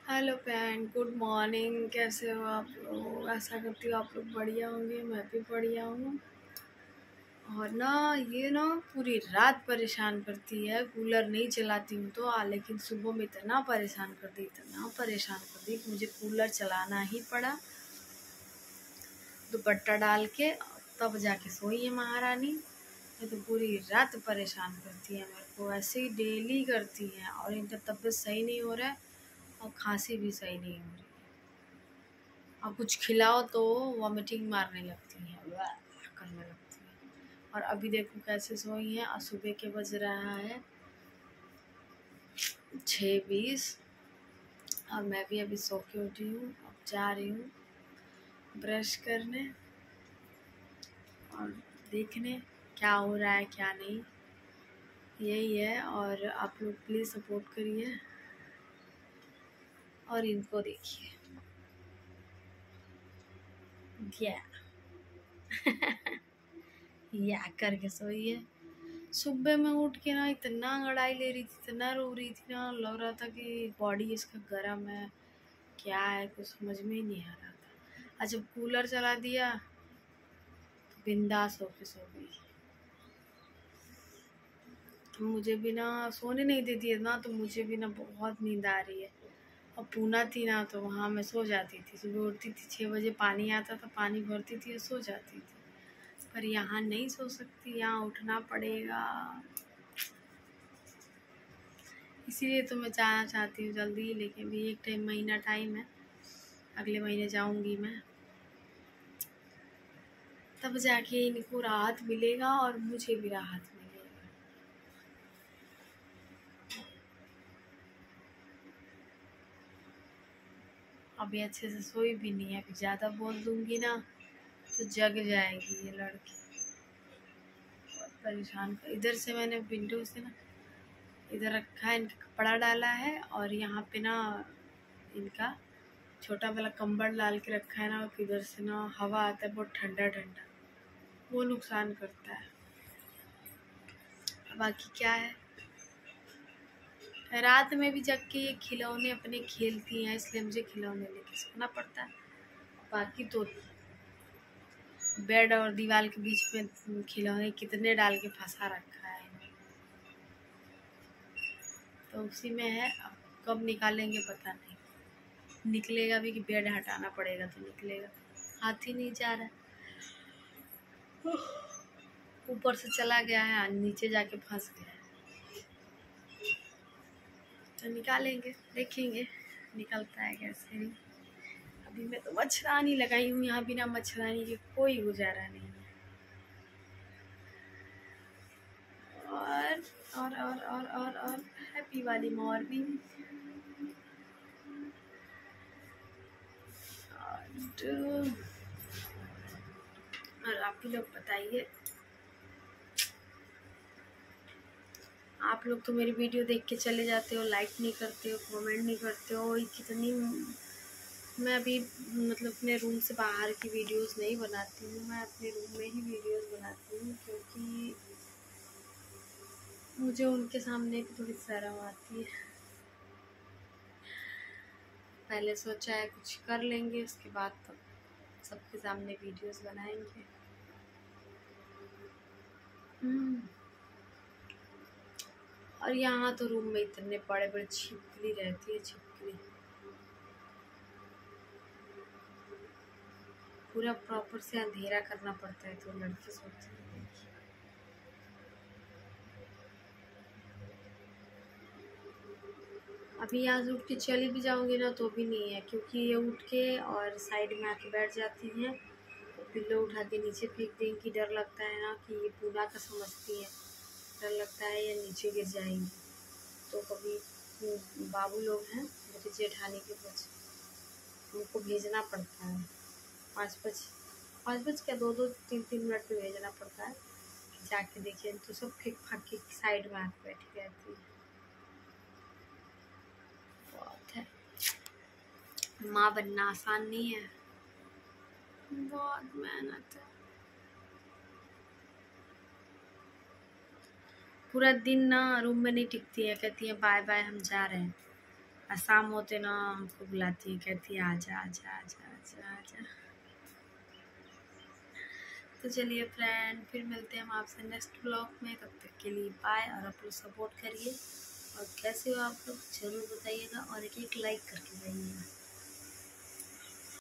Hello friend, good morning. कैसे हो आप लोग? आशा करती हूँ आप लोग बढ़िया होंगे। मैं भी बढ़िया हूँ। और ना ये ना पूरी रात परेशान करती है। कूलर नहीं चलाती हूँ तो लेकिन सुबह में इतना परेशान कर दी कि मुझे कूलर चलाना ही पड़ा। दुपट्टा डाल के तब जाके सोई है महारानी। ये तो पूरी रात परेशान करती है मेरे को, ऐसे ही डेली करती है। और इनका तबीयत सही नहीं हो रहा है और खांसी भी सही नहीं हो रही। और कुछ खिलाओ तो वॉमिटिंग मारने लगती है, करने लगती है। और अभी देखो कैसे सोई हैं। और सुबह के बज रहा है 6:20 और मैं भी अभी सो के उठी हूँ। अब जा रही हूँ ब्रश करने और देखने क्या हो रहा है क्या नहीं, यही है। और आप लोग प्लीज़ सपोर्ट करिए और इनको देखिए। या या करके सोई है। सुबह में उठ के ना इतना अंगड़ाई ले रही थी, इतना रो रही थी ना, लग रहा था कि बॉडी इसका गर्म है क्या है, कुछ समझ में ही नहीं आ रहा था। और जब कूलर चला दिया तो बिंदास होके सो गई। तो मुझे भी ना सोने नहीं देती है ना, तो मुझे भी ना बहुत नींद आ रही है। और पूना थी ना तो वहाँ मैं सो जाती थी। सुबह उठती थी 6 बजे, पानी आता था, पानी भरती थी और सो जाती थी। पर यहाँ नहीं सो सकती, यहाँ उठना पड़ेगा। इसीलिए तो मैं जाना चाहती हूँ जल्दी, लेकिन भी एक महीना टाइम है। अगले महीने जाऊंगी मैं, तब जाके इनको राहत मिलेगा और मुझे भी राहत मिलेगा। अभी अच्छे से सोई भी नहीं है। अभी ज़्यादा बोल दूंगी ना तो जग जाएगी ये लड़की। बहुत परेशान कर। इधर से मैंने विंडो से ना इधर रखा है, इनका कपड़ा डाला है और यहाँ पे ना इनका छोटा वाला कंबल डाल के रखा है ना। इधर से ना हवा आता है बहुत ठंडा ठंडा, वो नुकसान करता है। बाकी क्या है, रात में भी जग के ये खिलौने अपने खेलती हैं, इसलिए मुझे खिलौने लेके सोना पड़ता है। बाकी तो बेड और दीवार के बीच में खिलौने कितने डाल के फंसा रखा है, तो उसी में है। अब कब निकालेंगे पता नहीं। निकलेगा भी कि बेड हटाना पड़ेगा तो निकलेगा। हाथ ही नहीं जा रहा है। ऊपर से चला गया है, नीचे जाके फंस गया है। तो निकालेंगे, देखेंगे निकलता है कैसे नहीं। अभी मैं तो मच्छरदानी लगाई हूँ, यहाँ बिना मच्छरदानी के कोई गुजारा नहीं है। और हैप्पी वाली मॉर्निंग। और आप ही लोग बताइए, आप लोग तो मेरी वीडियो देख के चले जाते हो, लाइक नहीं करते हो, कमेंट नहीं करते हो। कितनी मैं अभी मतलब अपने रूम से बाहर की वीडियोस नहीं बनाती हूँ, मैं अपने रूम में ही वीडियोस बनाती हूँ, क्योंकि मुझे उनके सामने भी थोड़ी शर्म आती है। पहले सोचा है कुछ कर लेंगे, उसके बाद तो सबके सामने वीडियोस बनाएंगे। और यहाँ तो रूम में इतने बड़े बड़े छिपकली रहती है, छिपकली पूरा प्रॉपर से अंधेरा करना पड़ता है तो लड़के सोते हैं। अभी यहाँ से उठ के चली भी जाऊंगी ना तो भी नहीं है, क्योंकि ये उठ के और साइड में आके बैठ जाती हैं। पिल्लो उठा के नीचे फेंक देंगी। डर लगता है ना कि ये पूना का समझती है, डर लगता है ये नीचे गिर जाएंगी। तो कभी बाबू लोग हैं मेरे जेठानी के बच्चे, उनको भेजना पड़ता है 5 बज क्या 2-2 3-3 मिनट में भेजना पड़ता है। जाके देखिए तो सब फेंक फाक के साइड में आके बैठी रहती है। बहुत है, माँ बनना आसान नहीं है, बहुत मेहनत है। पूरा दिन ना रूम में नहीं टिकती है, कहती है बाय बाय हम जा रहे हैं। और शाम होते ना हमको बुलाती है, कहती है आजा आजा आजा आजा आजा। तो चलिए फ्रेंड, फिर मिलते हैं हम आपसे नेक्स्ट ब्लॉग में। तब तक के लिए बाय, और आप लोग सपोर्ट करिए, और कैसे हो आप लोग ज़रूर बताइएगा, और एक लाइक करके जाइएगा।